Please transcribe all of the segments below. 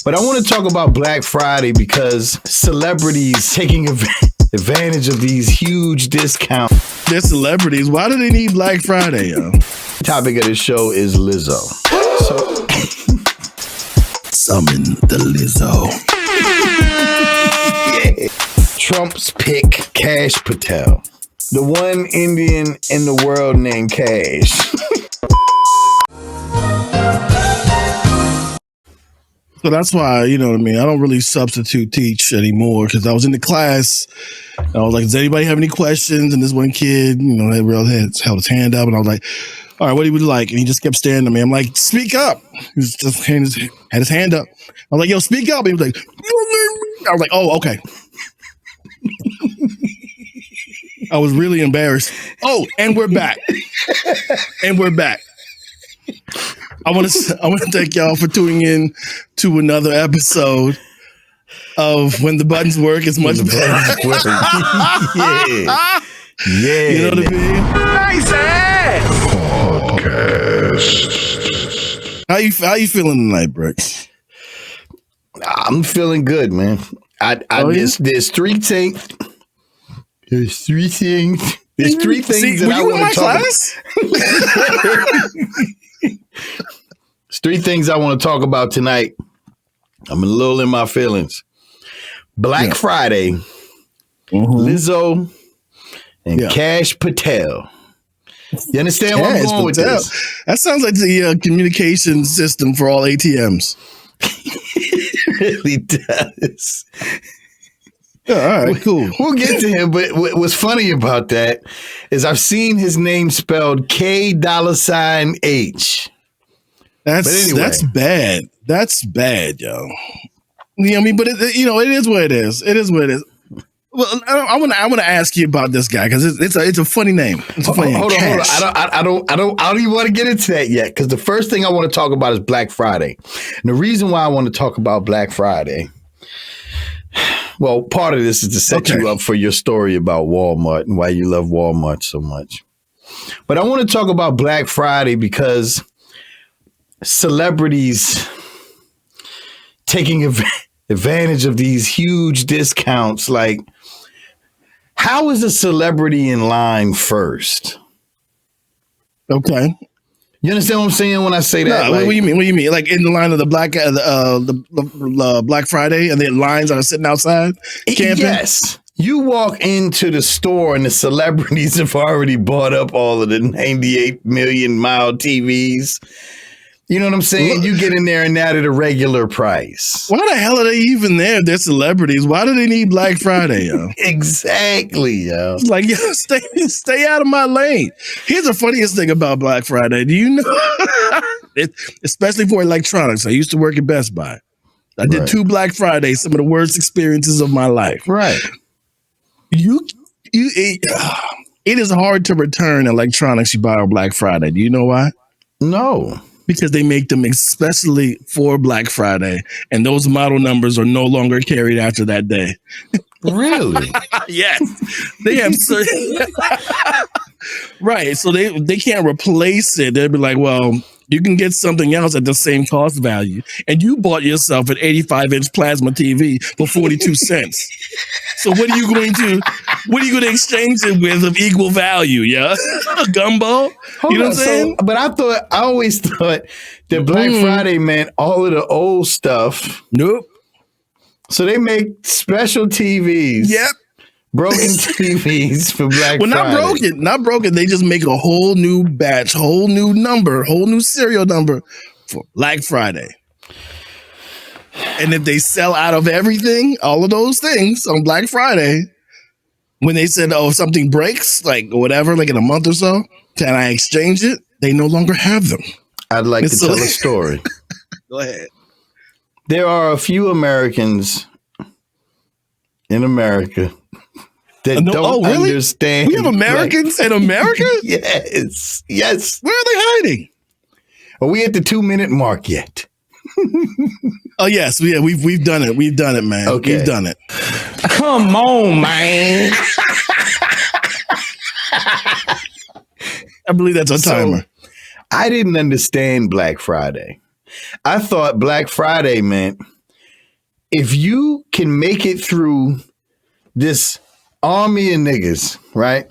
But I want to talk about Black Friday because celebrities taking advantage of these huge discounts. They're celebrities. Why do they need Black Friday, yo? The topic of the show is Lizzo. So, summon the Lizzo. Yeah. Trump's pick, Cash Patel. The one Indian in the world named Cash. So that's why, you know what I mean? I don't really substitute teach anymore because I was in the class. I was like, does anybody have any questions? And this one kid, you know, held his hand up and I was like, all right, what do you like? And he just kept staring at me. I'm like, speak up. He was just had his hand up. I was like, yo, speak up. And he was like, I was like, oh, okay. I was really embarrassed. Oh, and we're back. I want to thank y'all for tuning in to another episode of When the Buttons Work. It's much better. Yeah. You know what I mean? Nice ass. Podcast. How you feeling tonight, Bricks? I'm feeling good, man. There's three things. There's three things that I want to talk about. There's three things I want to talk about tonight. I'm a little in my feelings. Black Friday, Lizzo, and Cash Patel. You understand where I'm going with this? That sounds like the communication system for all ATMs. It really does. Yeah, all right, cool. We'll get to him, but what's funny about that is I've seen his name spelled K$H. That's bad. That's bad, yo. You know what I mean? But it is what it is. It is what it is. Well, I want to ask you about this guy because it's a funny name. It's a funny name. Hold on. I don't even want to get into that yet because the first thing I want to talk about is Black Friday. And the reason why I want to talk about Black Friday, well, part of this is to set you up for your story about Walmart and why you love Walmart so much. But I want to talk about Black Friday because celebrities taking advantage of these huge discounts. Like, how is a celebrity in line first? Okay. You understand what I'm saying when I say that? No, what do you mean? What do you mean? Like in the line of the Black Friday and the lines are sitting outside camping? Yes. You walk into the store and the celebrities have already bought up all of the 98 million mile TVs. You know what I'm saying? You get in there and now at a regular price. Why the hell are they even there? They're celebrities. Why do they need Black Friday, yo? Exactly, yo. It's like, yo, stay out of my lane. Here's the funniest thing about Black Friday. Do you know? Especially for electronics. I used to work at Best Buy. I did 2 Black Fridays, some of the worst experiences of my life. Right. It is hard to return electronics you buy on Black Friday. Do you know why? No. Because they make them especially for Black Friday, and those model numbers are no longer carried after that day. Really? Yes. They have right. So they can't replace it. They'll be like, well, you can get something else at the same cost value. And you bought yourself an 85-inch plasma TV for 42 cents. So what are you going to exchange it with of equal value? Yeah. A gumball? You know what I'm saying? But I always thought that Black Friday meant all of the old stuff. Nope. So they make special TVs. Yep. Broken TVs for Black Friday. Well, not broken. They just make a whole new batch, whole new number, whole new serial number for Black Friday. And if they sell out of everything, all of those things on Black Friday, when they said, oh, if something breaks, like whatever, like in a month or so, can I exchange it? They no longer have them. I'd like to tell a story. Go ahead. There are a few Americans in America that don't understand. We have Americans in America? Yes. Where are they hiding? Are we at the 2-minute mark yet? Oh yes, we've done it. We've done it, man. Okay. We've done it. Come on, man. I believe that's a timer. So, I didn't understand Black Friday. I thought Black Friday meant if you can make it through this army of niggas, right?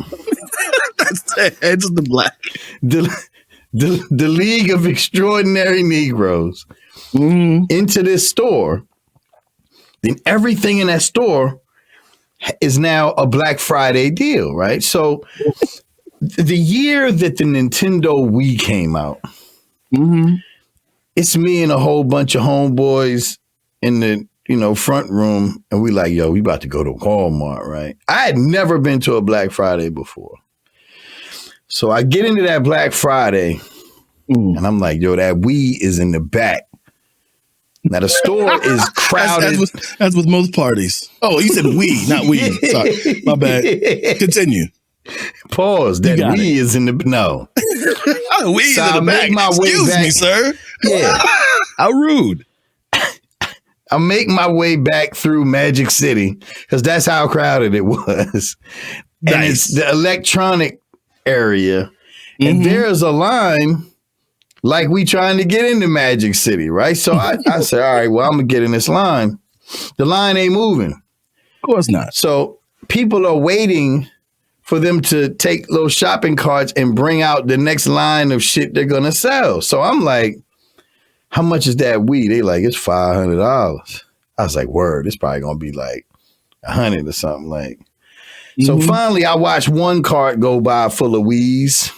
That's the heads of the black. The League of Extraordinary Negroes into this store, then everything in that store is now a Black Friday deal, right? So the year that the Nintendo Wii came out, it's me and a whole bunch of homeboys in the front room, and we like, yo, we about to go to Walmart, right? I had never been to a Black Friday before. So I get into that Black Friday, and I'm like, yo, that Wii is in the back. Now the store is crowded. As with most parties. Oh, you said we, not we. Sorry, my bad. Continue. Pause. That Wii is in the no. We's in the back. Excuse me, sir. Yeah. How rude. I make my way back through Magic City because that's how crowded it was. Nice. And it's the electronic area, and there's a line like we trying to get into Magic City, right? So I said, all right, well, I'm gonna get in this line. The line ain't moving. Of course not. So people are waiting for them to take little shopping carts and bring out the next line of shit they're gonna sell. So I'm like, how much is that weed? They like, it's $500. I was like, word, it's probably gonna be like $100 or something like. So finally, I watched one cart go by full of weeds.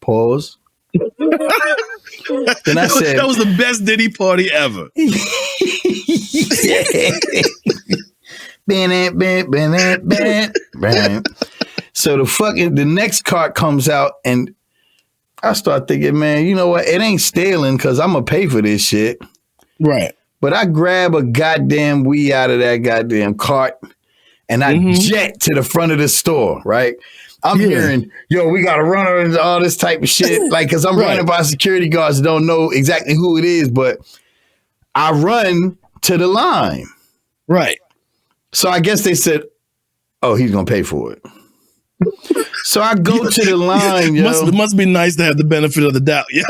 Pause. Then I said, that was the best Diddy party ever. So the next cart comes out, and I start thinking, man, you know what? It ain't stealing because I'm gonna pay for this shit. Right. But I grab a goddamn weed out of that goddamn cart, and I jet to the front of the store, right? I'm hearing, yo, we got to run her into all this type of shit. Like, because I'm running by security guards that don't know exactly who it is, but I run to the line. Right. So I guess they said, oh, he's going to pay for it. So I go to the line, yo. It must be nice to have the benefit of the doubt, yeah.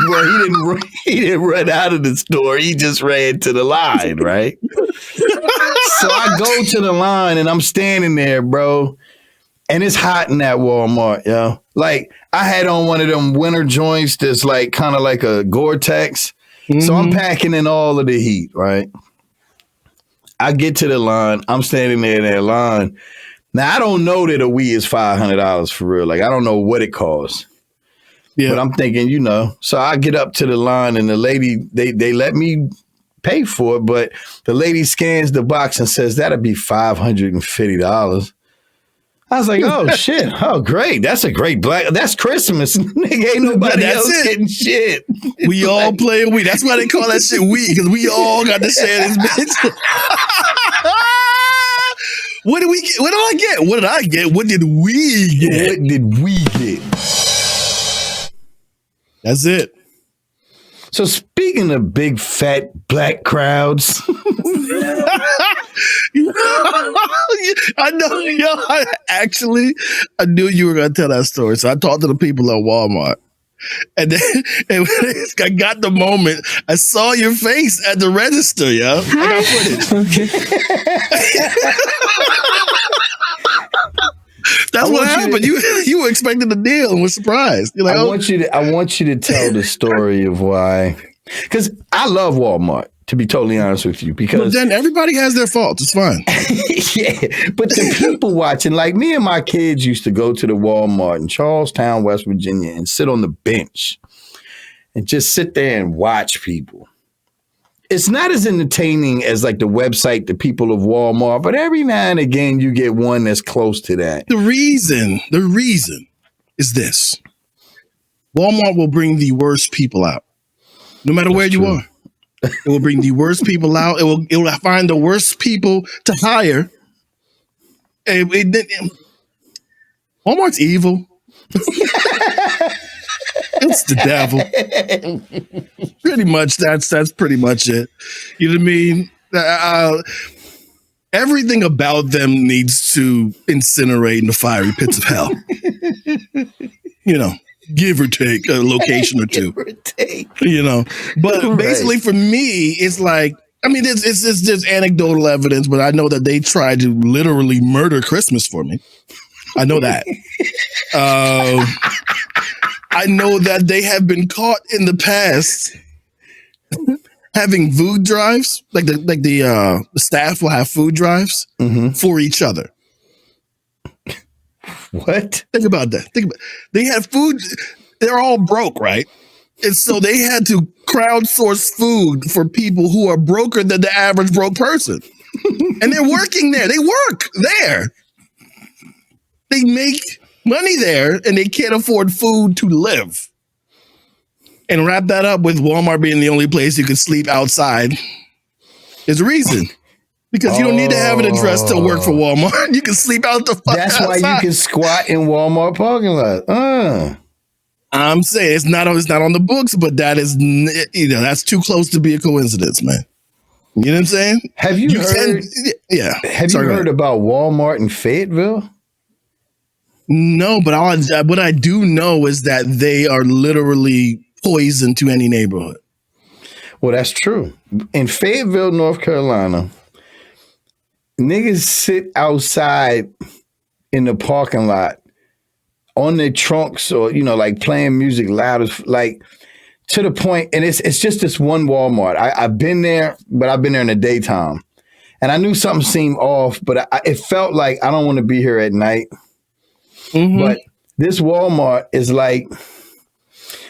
Well, he didn't run out of the store. He just ran to the line, right? So I go to the line and I'm standing there, bro. And it's hot in that Walmart, yo. Like, I had on one of them winter joints that's like kind of like a Gore-Tex. So I'm packing in all of the heat, right? I get to the line. I'm standing there in that line. Now, I don't know that a Wii is $500 for real. Like, I don't know what it costs. Yeah. But I'm thinking, so I get up to the line and the lady, they let me pay for it, but the lady scans the box and says, that'll be $550. I was like, oh, shit. Oh, great. That's a great that's Christmas. Nigga, ain't nobody else getting shit. We all play Wii. That's why they call that shit Wii, because we all got to share this bitch. What did we get? What did I get? What did I get? What did we get? What did we get? That's it. So speaking of big fat black crowds, I know, I knew you were going to tell that story. So I talked to the people at Walmart. And then I got the moment. I saw your face at the register, yo. I got footage. That's what happened. You were expecting the deal and was surprised. You're like, I want you to tell the story of why. Because I love Walmart, to be totally honest with you. Because but then everybody has their faults. It's fine. Yeah, but the people watching, like me and my kids used to go to the Walmart in Charlestown, West Virginia, and sit on the bench and just sit there and watch people. It's not as entertaining as like the website, the people of Walmart, but every now and again you get one that's close to that. The reason is this. Walmart will bring the worst people out. No matter where you are. It will bring the worst people out. It will find the worst people to hire. Walmart's evil. It's the devil. Pretty much. That's pretty much it. You know what I mean? Everything about them needs to incinerate in the fiery pits of hell. give or take a location or two. You know, but basically for me, it's like, I mean, it's just anecdotal evidence, but I know that they tried to literally murder Christmas for me. I know that. I know that they have been caught in the past having food drives, like the staff will have food drives for each other. What? Think about that. They had food. They're all broke, right? And so they had to crowdsource food for people who are broker than the average broke person. And they're working there. They work there. They make money there and they can't afford food to live. And wrap that up with Walmart being the only place you can sleep outside is a reason. Because you don't need to have an address to work for Walmart. You can sleep out the fuck That's outside. why you can squat in Walmart parking lot. I'm saying it's not on the books, but that is, that's too close to be a coincidence, man. You know what I'm saying? Have you heard? Have you heard about Walmart in Fayetteville? No, but what I do know is that they are literally poison to any neighborhood. Well, that's true. In Fayetteville, North Carolina, niggas sit outside in the parking lot on their trunks or, like playing music loud as like to the point. And it's just this one Walmart. I've been there, but I've been there in the daytime. And I knew something seemed off, but it felt like I don't want to be here at night. Mm-hmm. But this Walmart is like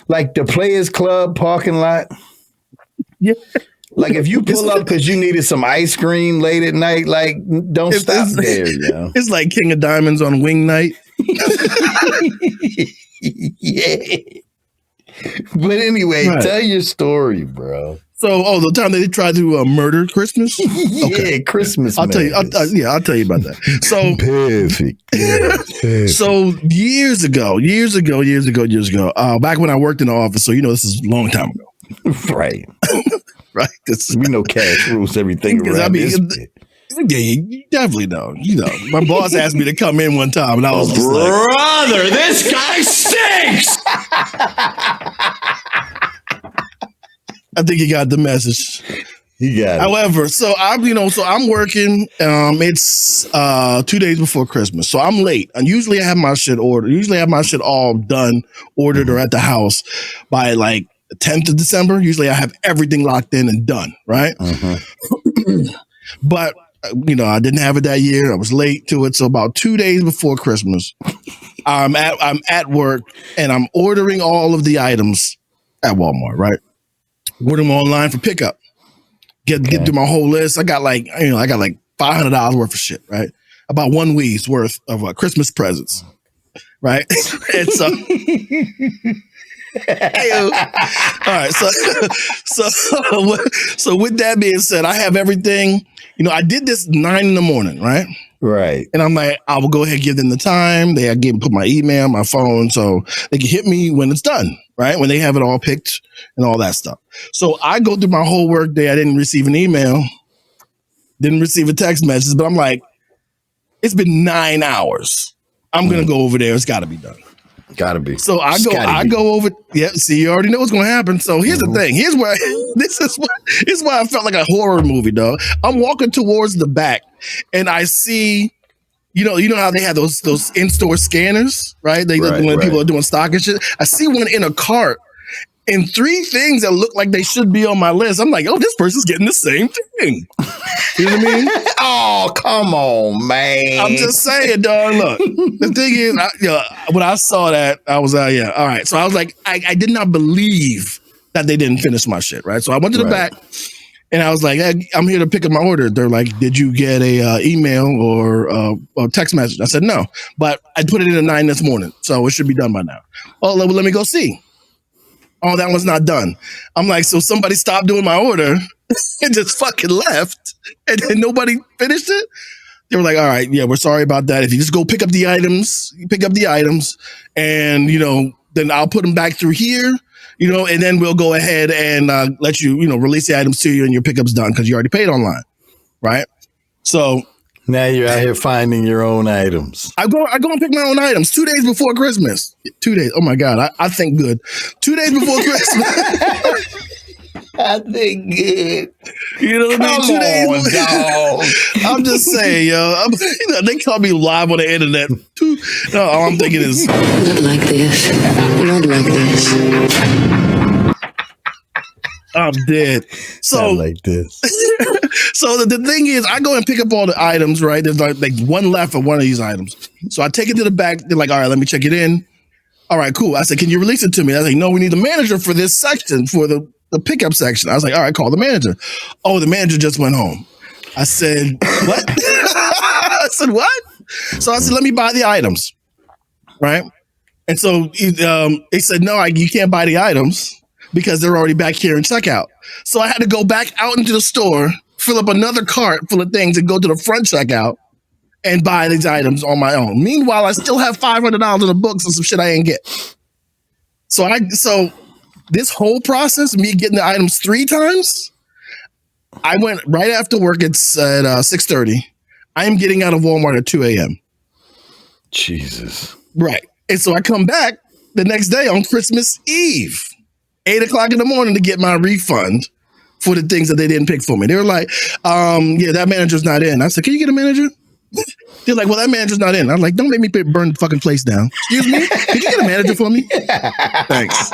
the Players Club parking lot. Yeah. Like if you pull up because you needed some ice cream late at night, like don't stop there. It's like King of Diamonds on wing night. Yeah. But anyway, tell your story, bro. So, the time they tried to murder Christmas? Yeah, Christmas. I'll tell you. I'll tell you about that. So perfect. Perfect. So years ago, back when I worked in the office. So this is a long time ago. Right. Right. We know cash rules everything around this. Yeah, you definitely know. My boss asked me to come in one time, and I was brother, this guy stinks. I think he got the message. He got it. However, so I'm working. It's 2 days before Christmas, so I'm late. And usually I have my shit ordered. Usually I have my shit all done, ordered, or at the house by like the 10th of December. Usually I have everything locked in and done, right? But I didn't have it that year. I was late to it. So about 2 days before Christmas, I'm at work and I'm ordering all of the items at Walmart, right? Order them online for pickup. Get through my whole list. I got like $500 worth of shit, right? About 1 week's worth of Christmas presents, right? And so, all right. So with that being said, I have everything. I did this 9 a.m, right? Right. And I'm like, I will go ahead and give them the time. They put my email, my phone, so they can hit me when it's done, right? When they have it all picked and all that stuff. So I go through my whole work day. I didn't receive an email, didn't receive a text message, but I'm like, it's been 9 hours. I'm going to go over there. It's got to be done. Gotta be. So I go over. Yeah, see, you already know what's going to happen. So here's the thing. Here's where this is why I felt like a horror movie, dog. I'm walking towards the back, and I see, you know how they have those in-store scanners, right? When people are doing stock and shit. I see one in a cart, and 3 things that look like they should be on my list. I'm like, this person's getting the same thing. You know what I mean? Oh, come on, man. I'm just saying, dog. Look, the thing is, when I saw that, I was, all right. So I was like, I did not believe that they didn't finish my shit, right? So I went to the back, and I was like, hey, I'm here to pick up my order. They're like, did you get a email or a text message? I said, no, but I put it in at 9 this morning, so it should be done by now. Oh, let me go see. Oh, that one's not done. I'm like, so somebody stopped doing my order and just fucking left, and then nobody finished it? They were like, all right, yeah, we're sorry about that. If you just go pick up the items, and, then I'll put them back through here, and then we'll go ahead and let you, release the items to you and your pickup's done because you already paid online, right? So Now you're out here finding your own items. I go and pick my own items 2 days before Christmas. 2 days. Oh my God. I think good. 2 days before Christmas. I think good. You know what I mean? 2 days. Dog. I'm just saying, yo. They call me live on the internet. No, all I'm thinking is Not like this. Not like this. I'm dead. So Not like this. So the thing is, I go and pick up all the items, right? There's like one left of one of these items. So I take it to the back. They're like, all right, let me check it in. All right, cool. I said, can you release it to me? I was like, no, we need the manager for this section, for the pickup section. I was like, all right, call the manager. Oh, the manager just went home. I said, what? I said, what? So I said, let me buy the items, right? And so he said, no, you can't buy the items because they're already back here in checkout. So I had to go back out into the store, fill up another cart full of things and go to the front checkout and buy these items on my own. Meanwhile, I still have $500 in the books and some shit I ain't get. So this whole process, me getting the items 3 times, I went right after work at 6:30. I am getting out of Walmart at 2 a.m. Jesus. Right. And so I come back the next day on Christmas Eve, 8 o'clock in the morning to get my refund for the things that they didn't pick for me. They were like, yeah, that manager's not in. I said, can you get a manager? They're like, well, that manager's not in. I'm like, don't make me burn the fucking place down. Excuse me? Can you get a manager for me? Thanks.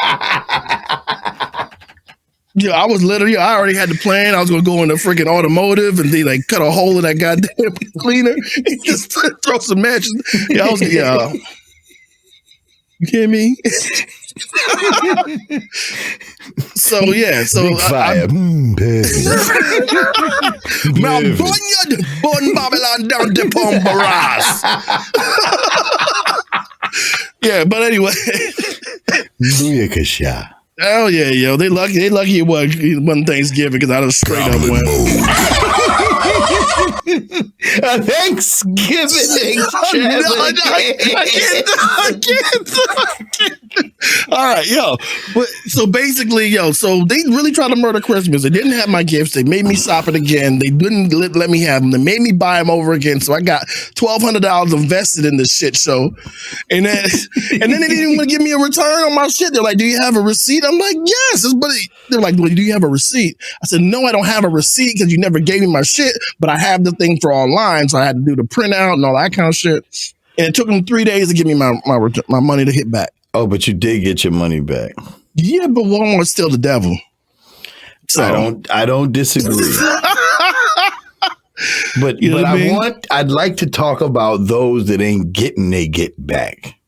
Yeah, I was literally, I already had the plan. I was going to go in the freaking automotive and they like cut a hole in that goddamn cleaner and just throw some matches. Yeah, you kidding me? So Big fire. Mount Bunyard, Bun Babylon down to Pombaras. Yeah, but anyway. Booyakasha. Oh yeah, yo, they lucky it wasn't Thanksgiving because I just straight up went. Thanksgiving. I can't. All right, yo. So basically, so they really tried to murder Christmas. They didn't have my gifts. They made me shop it again. They didn't let me have them. They made me buy them over again. So I got $1,200 invested in this shit show. And then they didn't even want to give me a return on my shit. They're like, do you have a receipt? I'm like, yes. They're like, well, do you have a receipt? I said, no, I don't have a receipt because you never gave me my shit, but I have the thing for online. So I had to do the printout and all that kind of shit. And it took them 3 days to give me my money to hit back. Oh, but you did get your money back. Yeah, but Walmart's still the devil. So I don't disagree. But you know what I mean? I'd like to talk about those that ain't getting they get back.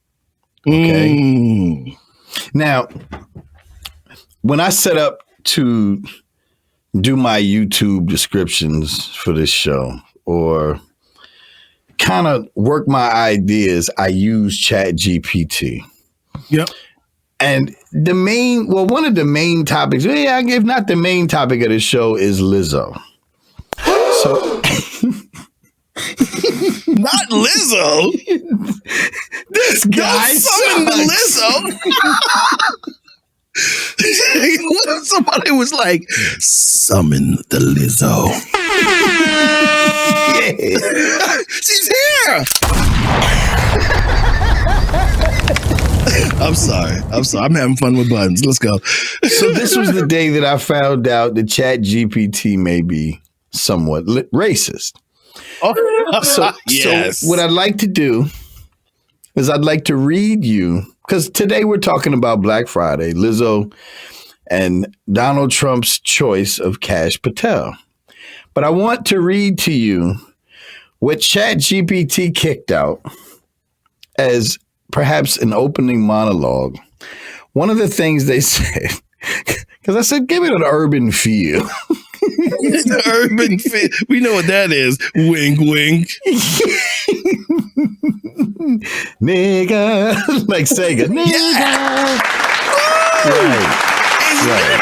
Okay. Now, when I set up to do my YouTube descriptions for this show or kind of work my ideas, I use ChatGPT. Yep. And one of the main topics, if not the main topic of the show, is Lizzo. So, not Lizzo. This guy summoned the Lizzo. What if somebody was like, summon the Lizzo? Yeah. She's here. I'm sorry. I'm having fun with buttons. Let's go. So this was the day that I found out that ChatGPT may be somewhat racist. Oh, so what I'd like to do is I'd like to read you, because today we're talking about Black Friday, Lizzo and Donald Trump's choice of Kash Patel. But I want to read to you what ChatGPT kicked out as perhaps an opening monologue. One of the things they said, because I said, give it an urban feel. The urban feel. We know what that is. Wink, wink. Nigga. Like Sega. Nigga. Yeah. Right.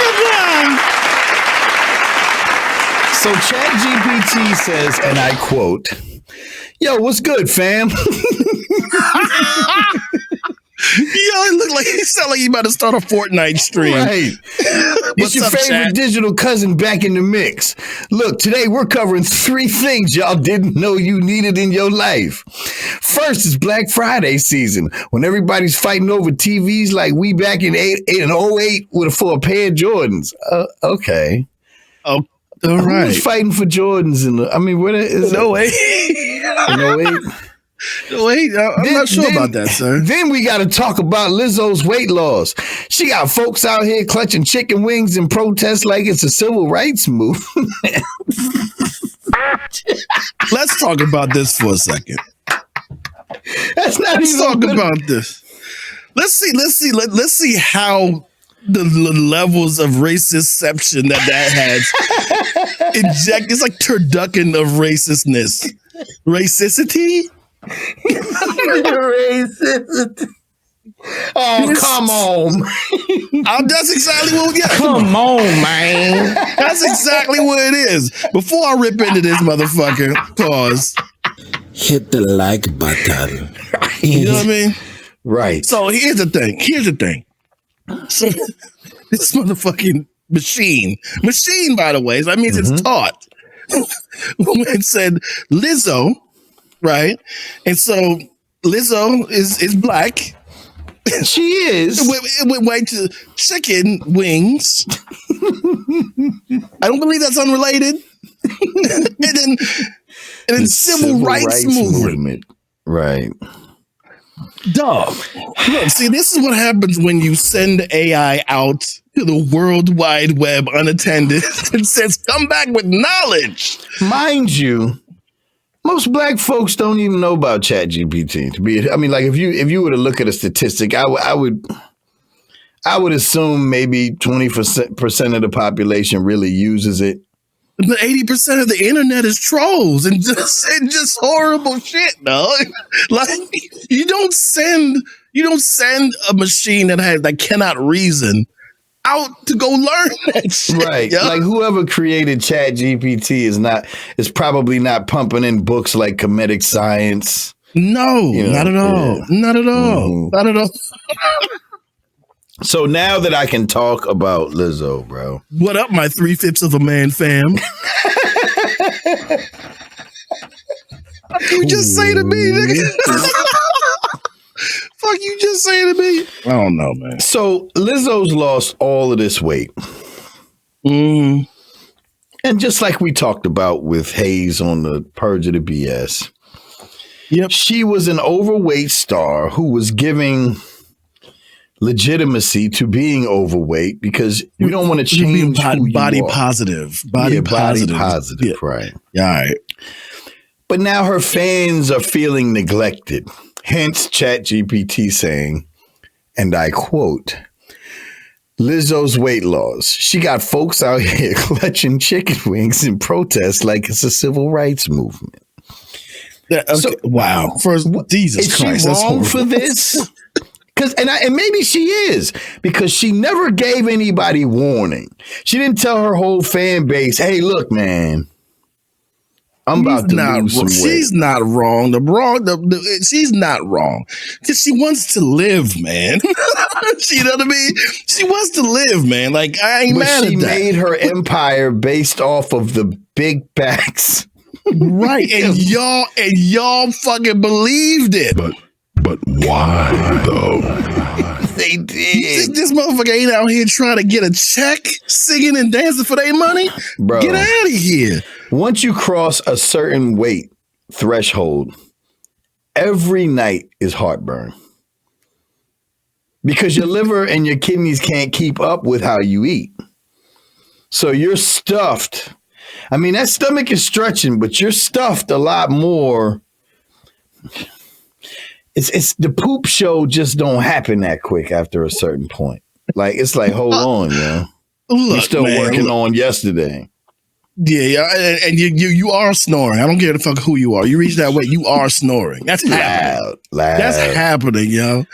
So ChatGPT says, and I quote, yo, what's good, fam? It look like he sound like he about to start a Fortnite stream. Right. It's your favorite digital cousin back in the mix. Look, today we're covering 3 things y'all didn't know you needed in your life. First is Black Friday season, when everybody's fighting over TVs like we back in 08 for a pair of Jordans. Okay. Oh, all right. Who's fighting for Jordans? What is it? No way. In 08? Wait, I'm not sure about that, sir. Then we got to talk about Lizzo's weight loss. She got folks out here clutching chicken wings in protest like it's a civil rights movement. Let's talk about this for a second. That's not Let's even talk good. about this. Let's see how the levels of racisception that has inject. It's like turducken of racistness. Racicity? Racist. Oh, come on. That's exactly what. Yeah, Come on, man. that's exactly what it is. Before I rip into this motherfucker, pause. Hit the like button. You know what I mean? Right. So here's the thing. So this motherfucking machine, by the way, so that means it's taught. When it said Lizzo, right? And so Lizzo is black. She is. It went right to chicken wings. I don't believe that's unrelated. and then civil rights movement. Right. Dog. Look, see, this is what happens when you send AI out to the World Wide Web unattended and says, come back with knowledge. Mind you, most black folks don't even know about ChatGPT. If you were to look at a statistic, I would assume maybe 20% of the population really uses it. But 80% of the internet is trolls and just horrible shit, dog. Like you don't send a machine that cannot reason out to go learn that shit. Right. Yo. Like whoever created ChatGPT is probably not pumping in books like Comedic Science. No, not at all. Yeah. Not at all. Mm-hmm. Not at all. So now that I can talk about Lizzo, bro. What up, my 3/5 of a man fam? Fuck you just say to me, nigga. Fuck you just say to me. I don't know, man. So Lizzo's lost all of this weight. And just like we talked about with Hayes on the Purge of the BS, Yep. she was an overweight star who was giving legitimacy to being overweight because you don't want to change who body you are. positive. Body positive, Yeah. right. Yeah, all right. But now her fans are feeling neglected. Hence ChatGPT saying, and I quote, Lizzo's weight loss. She got folks out here clutching chicken wings in protest like it's a civil rights movement. Yeah, okay. So- wow. First, Jesus Is Christ. she that's wrong horrible. for this? And maybe she is, because she never gave anybody warning. She didn't tell her whole fan base, hey, look, man, I'm about to lose some weight. She's not wrong. She's not wrong. Because she wants to live, man. You know what I mean? She wants to live, man. Like, I ain't But mad she at that. made her empire based off of the big backs. Right. And y'all fucking believed it. But why though? They You did. think this motherfucker ain't out here trying to get a check, singing and dancing for their money? Bro. Get out of here. Once you cross a certain weight threshold, every night is heartburn. Because your liver and your kidneys can't keep up with how you eat. So you're stuffed. I mean, that stomach is stretching, but you're stuffed a lot more. It's the poop show just don't happen that quick after a certain point. Like, it's like, hold on, yo. Look, You're still man, working look. on yesterday. Yeah, and you are snoring. I don't care the fuck who you are. You reach that weight, you are snoring. That's happening. Loud. That's happening, yo.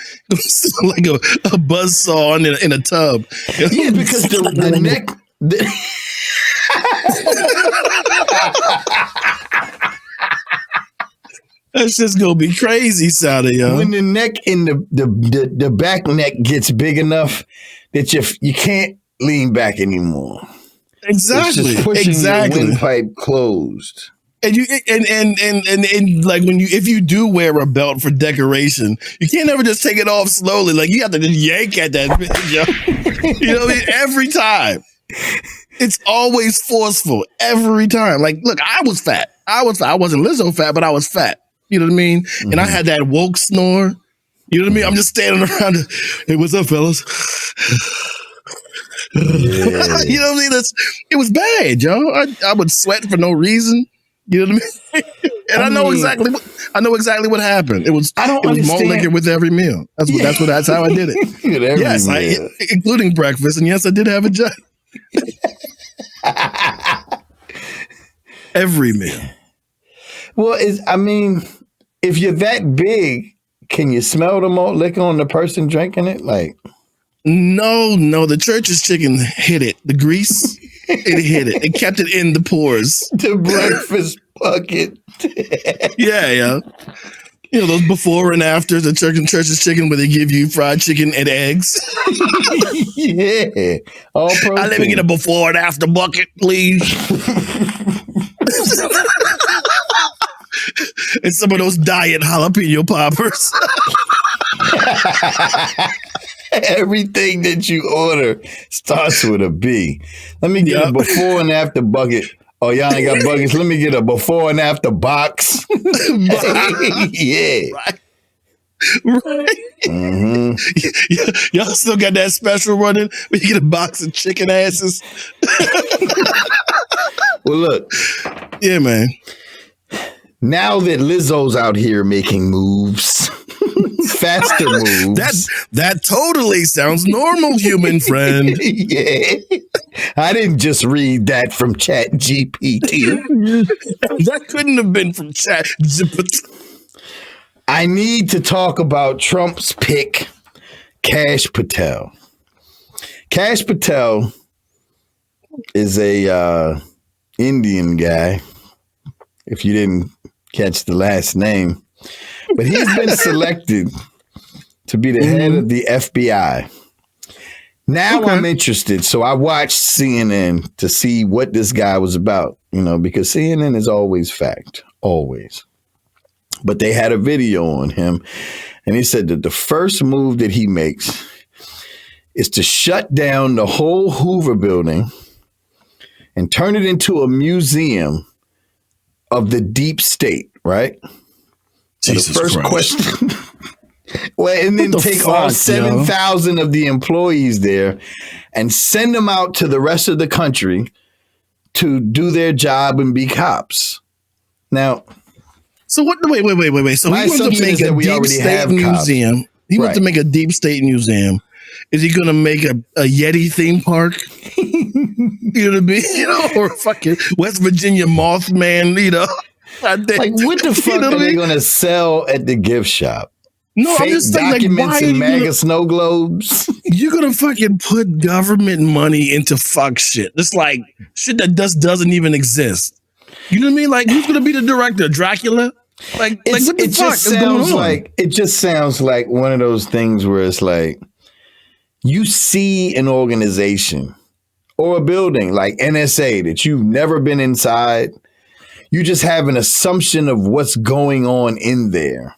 Like a buzzsaw in a tub. Yeah, because the neck. That's just gonna be crazy, Saudi, yo. When the neck and the back neck gets big enough that you can't lean back anymore. Exactly. It's just pushing your Exactly. windpipe closed. And you and like when if you do wear a belt for decoration, you can't ever just take it off slowly. Like you have to just yank at that bitch, yo. You know what I mean? Every time. It's always forceful. Every time. Like, look, I was fat. I wasn't Lizzo fat, but I was fat. You know what I mean? Mm-hmm. And I had that woke snore. You know what I mean? I'm just standing around. Hey, what's up, fellas? Yeah. You know what I mean? It was bad, yo. I would sweat for no reason. You know what I mean? And I know exactly what happened. It was malt liquor with every meal. That's how I did it. Yes, including breakfast, and yes, I did have a job. Every meal. Well, if you're that big, can you smell the malt liquor on the person drinking it? Like, no, the church's chicken hit it. The grease, it hit it. It kept it in the pores. The breakfast bucket. Yeah. You know, those before and afters at church's chicken where they give you fried chicken and eggs. Yeah. All protein. Let me get a before and after bucket, please. And some of those diet jalapeno poppers. Everything that you order starts with a B. Let me get a before and after bucket. Oh, y'all ain't got buckets. Let me get a before and after box. Yeah. Right. Mm-hmm. Y'all still got that special running where you get a box of chicken asses? Well, look. Yeah, man. Now that Lizzo's out here making moves, faster moves. That totally sounds normal, human friend. Yeah. I didn't just read that from ChatGPT. That couldn't have been from ChatGPT. I need to talk about Trump's pick, Kash Patel. Kash Patel is a Indian guy, if you didn't catch the last name. But he's been selected to be the head of the FBI. Now I'm interested. So I watched CNN to see what this guy was about, because CNN is always fact, always. But they had a video on him, and he said that the first move that he makes is to shut down the whole Hoover building and turn it into a museum of the deep state, right? Jesus the first Christ. question. Well, and then take all 7,000 of the employees there and send them out to the rest of the country to do their job and be cops. Now, so what? Wait. So he wants to make a deep state museum. He wants to make a deep state museum. Is he going to make a Yeti theme park? You know what I mean? Or fucking West Virginia Mothman, Like, what the fuck are they going to sell at the gift shop? No, Fake I'm just saying, documents and MAGA snow globes. You're going to fucking put government money into fuck shit. It's like shit that doesn't even exist. You know what I mean? Like, who's going to be the director? Dracula? Like what the fuck is going on? It just sounds like one of those things where it's like, you see an organization or a building like NSA that you've never been inside. You just have an assumption of what's going on in there.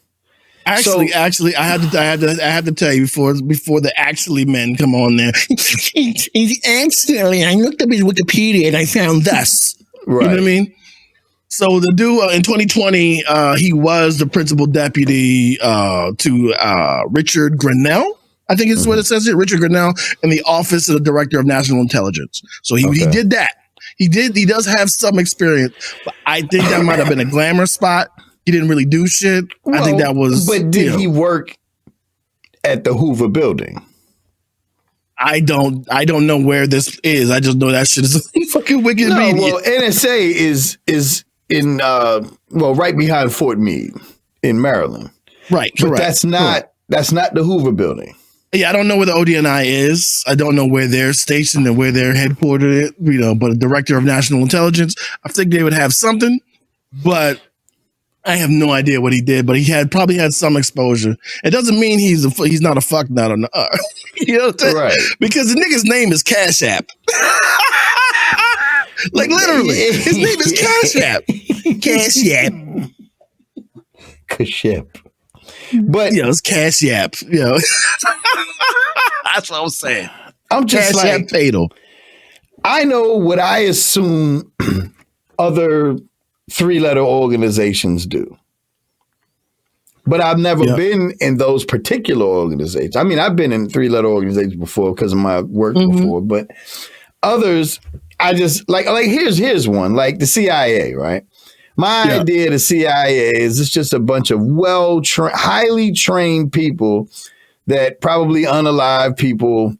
Actually, I had to tell you before the actually men come on there. Actually, I looked up his Wikipedia and I found this. Right. You know what I mean? So the dude in 2020, he was the principal deputy to Richard Grenell. I think it's what it says here, Richard Grenell, in the Office of the Director of National Intelligence. So he did that. He does have some experience, but I think that might have been a glamour spot. He didn't really do shit. Well, I think that was. But did he work at the Hoover building? I don't know where this is. I just know that shit is fucking wicked. No, well, NSA is in right behind Fort Meade in Maryland. Right, but correct. That's not the Hoover building. Yeah, I don't know where the ODNI is. I don't know where they're stationed and where they're headquartered. But a director of national intelligence, I think they would have something. But I have no idea what he did, but he probably had some exposure. It doesn't mean he's not a fuck nut or not. You know what I'm saying? Right. Because the nigga's name is Cash App. Like literally, his name is Cash App. Cash App. Kaship. But it's Cash App. That's what I'm saying. I'm just Cash App fatal. I know what I assume other 3-letter organizations do. But I've never been in those particular organizations. I mean, I've been in 3-letter organizations before because of my work before, but others, I just like here's one, like the CIA, right? My idea of the CIA is it's just a bunch of highly trained people that probably unalive people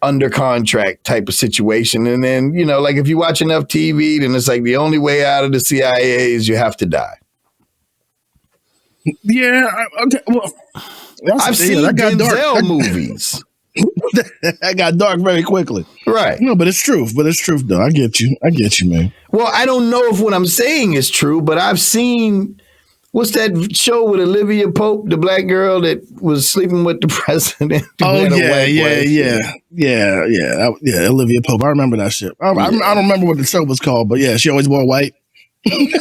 under contract type of situation. And then, like if you watch enough TV, then it's like the only way out of the CIA is you have to die. Yeah. Okay. Well, I've seen Denzel movies. That got dark very quickly. Right. No, but it's truth. Though. I get you, man. Well, I don't know if what I'm saying is true, but I've seen, what's that show with Olivia Pope, the black girl that was sleeping with the president? Yeah. Olivia Pope. I remember that shit. I don't remember what the show was called, but yeah, she always wore white. And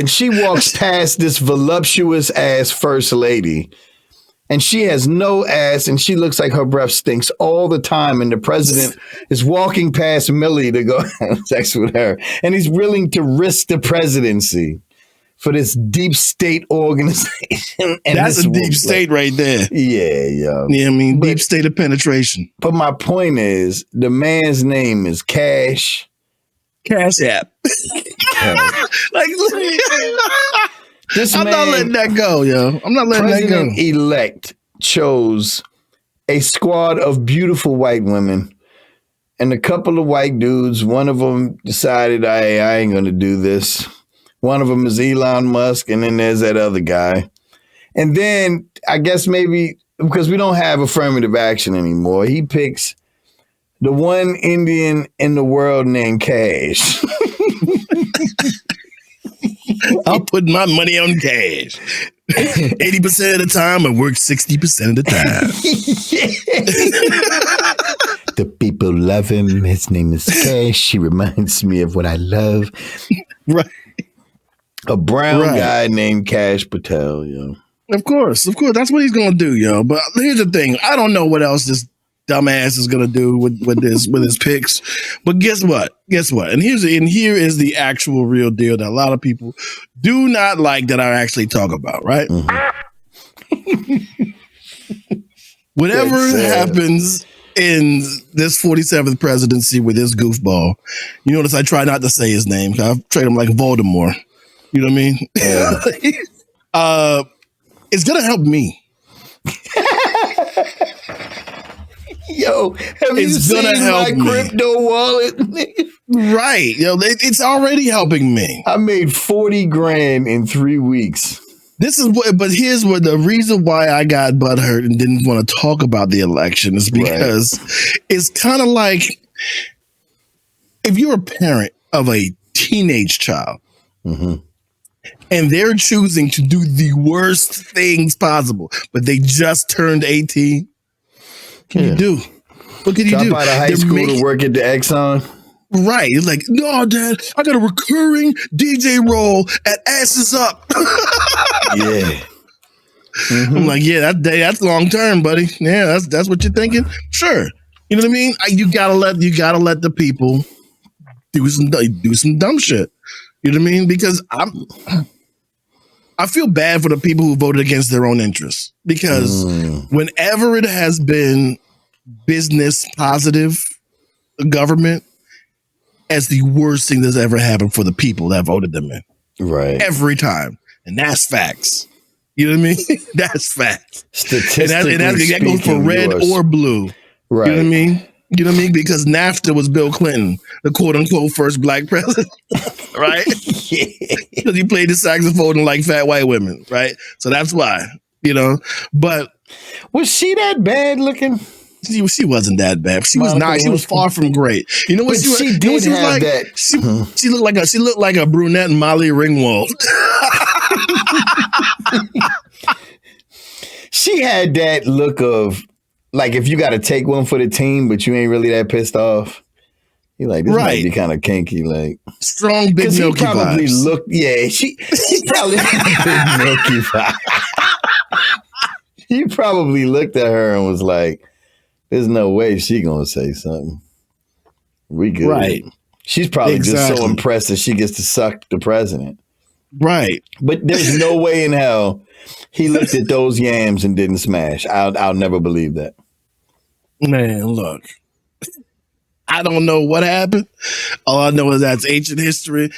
she walks past this voluptuous ass first lady. And she has no ass, and she looks like her breath stinks all the time. And the president is walking past Millie to go have sex with her. And he's willing to risk the presidency for this deep state organization. And that's a deep state right there. Yeah. Yeah, I mean, deep state of penetration. But my point is, the man's name is Cash App. I'm not letting that go, yo. I'm not letting that go. President-elect chose a squad of beautiful white women and a couple of white dudes. One of them decided, I ain't going to do this. One of them is Elon Musk, and then there's that other guy. And then I guess maybe because we don't have affirmative action anymore, he picks the one Indian in the world named Cash. I'll put my money on Cash. 80% of the time, I work 60% of the time. The people love him. His name is Cash. He reminds me of what I love. Right. A brown guy named Cash Patel, yo. Of course. That's what he's going to do, yo. But here's the thing. I don't know what else this dumbass is going to do with his picks. But guess what? And here is the actual real deal that a lot of people do not like that I actually talk about, right? Whatever happens in this 47th presidency with this goofball, you notice I try not to say his name. I treat him like Voldemort. You know what I mean? Yeah. It's going to help me. Yo, have you seen my crypto wallet? Right. Yo, it's already helping me. I made $40,000 in 3 weeks. Here's what the reason why I got butthurt and didn't want to talk about the election is because it's kind of like if you're a parent of a teenage child and they're choosing to do the worst things possible, but they just turned 18. You do. What can you do? Drop out of high school to work at the Exxon. Right. It's like, no, Dad, I got a recurring DJ role at Asses Up. Yeah. I'm like, yeah, that's long term, buddy. Yeah, that's what you're thinking. Sure. You know what I mean? You gotta let the people do some dumb shit. You know what I mean? Because I feel bad for the people who voted against their own interests, because whenever it has been business positive government, as the worst thing that's ever happened for the people that voted them in. Right. Every time. And that's facts. You know what I mean? That's facts. Statistically, and that goes for red or blue. Right. You know what I mean? You know what I mean? Because NAFTA was Bill Clinton, the quote unquote first black president. Right? Because he played the saxophone and like fat white women. Right? So that's why, you know. But was she that bad looking? She wasn't that bad. She was Monica nice. She was Lewinsky. far from great. You know what? But she did have like? that. She looked like a brunette Molly Ringwald. She had that look of like if you got to take one for the team, but you ain't really that pissed off. You're like, this might be kind of kinky, like strong big milky he probably vibes. looked. Yeah, she probably had big milky vibe. He probably looked at her and was like, "There's no way she gonna say something. We good." Right. She's probably just so impressed that she gets to suck the president. Right. But there's no way in hell he looked at those yams and didn't smash. I'll never believe that. Man, look. I don't know what happened. All I know is that's ancient history.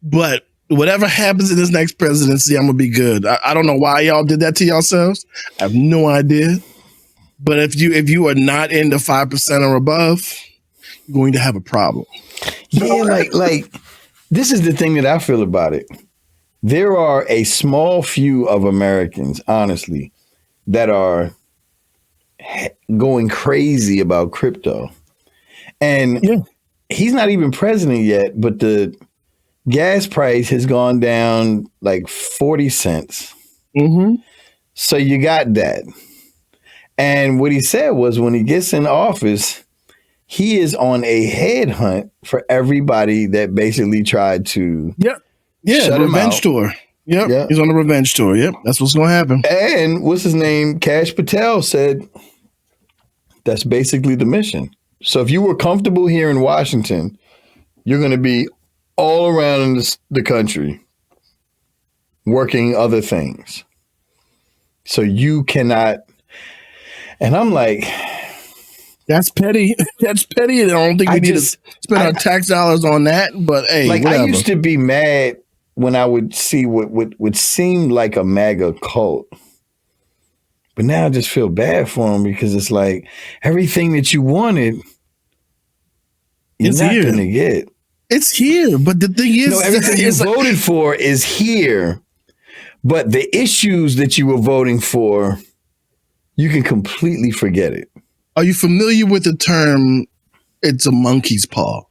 But whatever happens in this next presidency, I'm going to be good. I don't know why y'all did that to yourselves. I have no idea. But if you are not in the 5% or above, you're going to have a problem. Yeah, like this is the thing that I feel about it. There are a small few of Americans, honestly, that are going crazy about crypto. And he's not even president yet, but the gas price has gone down like 40 cents. Mm-hmm. So you got that. And what he said was when he gets in office, he is on a headhunt for everybody that basically tried to shut him revenge out. tour. Yep. He's on a revenge tour. Yep. That's what's going to happen. And what's his name? Kash Patel said that's basically the mission. So if you were comfortable here in Washington, you're going to be all around the country working other things. So you cannot. And I'm like, that's petty. That's petty. I don't think we need to spend our tax dollars on that. But hey, like whatever. I used to be mad when I would see what seemed like a MAGA cult. But now I just feel bad for him because it's like everything that you wanted, you're not going to get. It's here. But the thing is, everything you voted for is here. But the issues that you were voting for, you can completely forget it. Are you familiar with the term, it's a monkey's paw?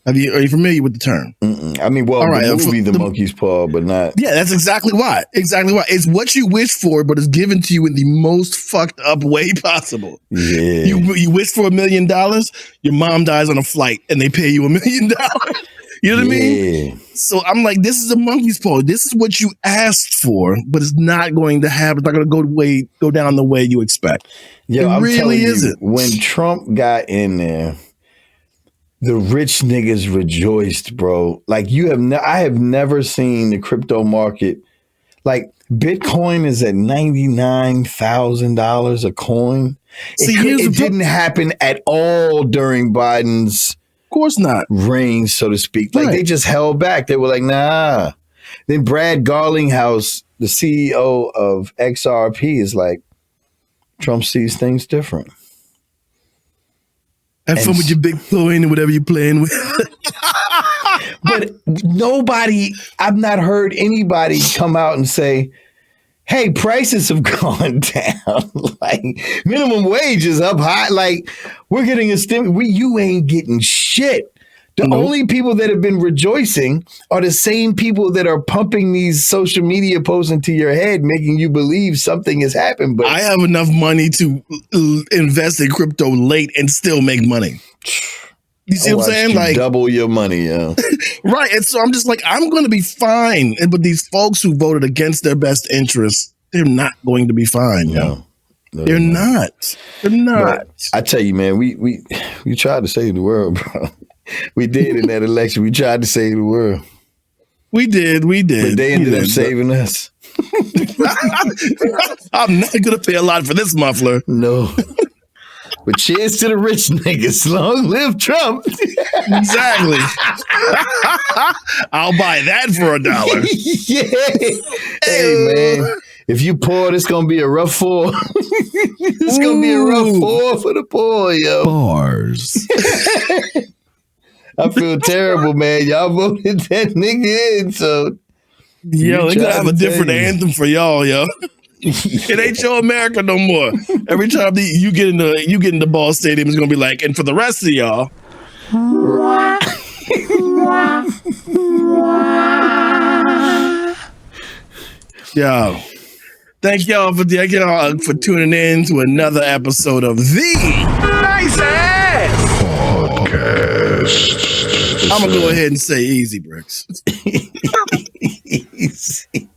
Are you familiar with the term? I mean, well, the movie The Monkey's Paw, but not. Yeah, that's exactly why. Exactly why. It's what you wish for, but it's given to you in the most fucked up way possible. Yeah. You wish for $1 million, your mom dies on a flight, and they pay you $1 million. You know what I mean? So I'm like, this is a monkey's paw. This is what you asked for, but it's not going to happen. It's not going to go down the way you expect. Yo, it really isn't. When Trump got in there, the rich niggas rejoiced, bro. Like I have never seen the crypto market. Like Bitcoin is at $99,000 a coin. It didn't happen at all during Biden's. Of course not. Reign, so to speak. Like they just held back. They were like, nah. Then Brad Garlinghouse, the CEO of XRP, is like, Trump sees things different. Have fun with your Bitcoin and whatever you're playing with. But I've not heard anybody come out and say, hey, prices have gone down. Like minimum wage is up high. Like we're getting a you ain't getting shit. The only people that have been rejoicing are the same people that are pumping these social media posts into your head, making you believe something has happened. But I have enough money to invest in crypto late and still make money. You see what I'm saying? Like double your money, yeah. Right. And so I'm just like, I'm going to be fine. But these folks who voted against their best interests, they're not going to be fine. No, they're not. They're not. But I tell you, man, we tried to save the world, bro. We did in that election. We tried to save the world. We did. But they ended up saving us. I'm not going to pay a lot for this muffler. No. But cheers to the rich niggas. Long live Trump. Exactly. I'll buy that for $1. Yeah. Hey, man. If you poor, it's going to be a rough 4. It's going to be a rough 4 for the poor, yo. Bars. I feel terrible, man. Y'all voted that nigga in, so. Yo, they got to have a different anthem for y'all, yo. It ain't your America no more. Every time you get in the Ball Stadium, it's gonna be like, and for the rest of y'all. Yo, thank y'all for tuning in to another episode of the Nice Ass Podcast. I'm gonna go ahead and say easy, Bricks. Easy.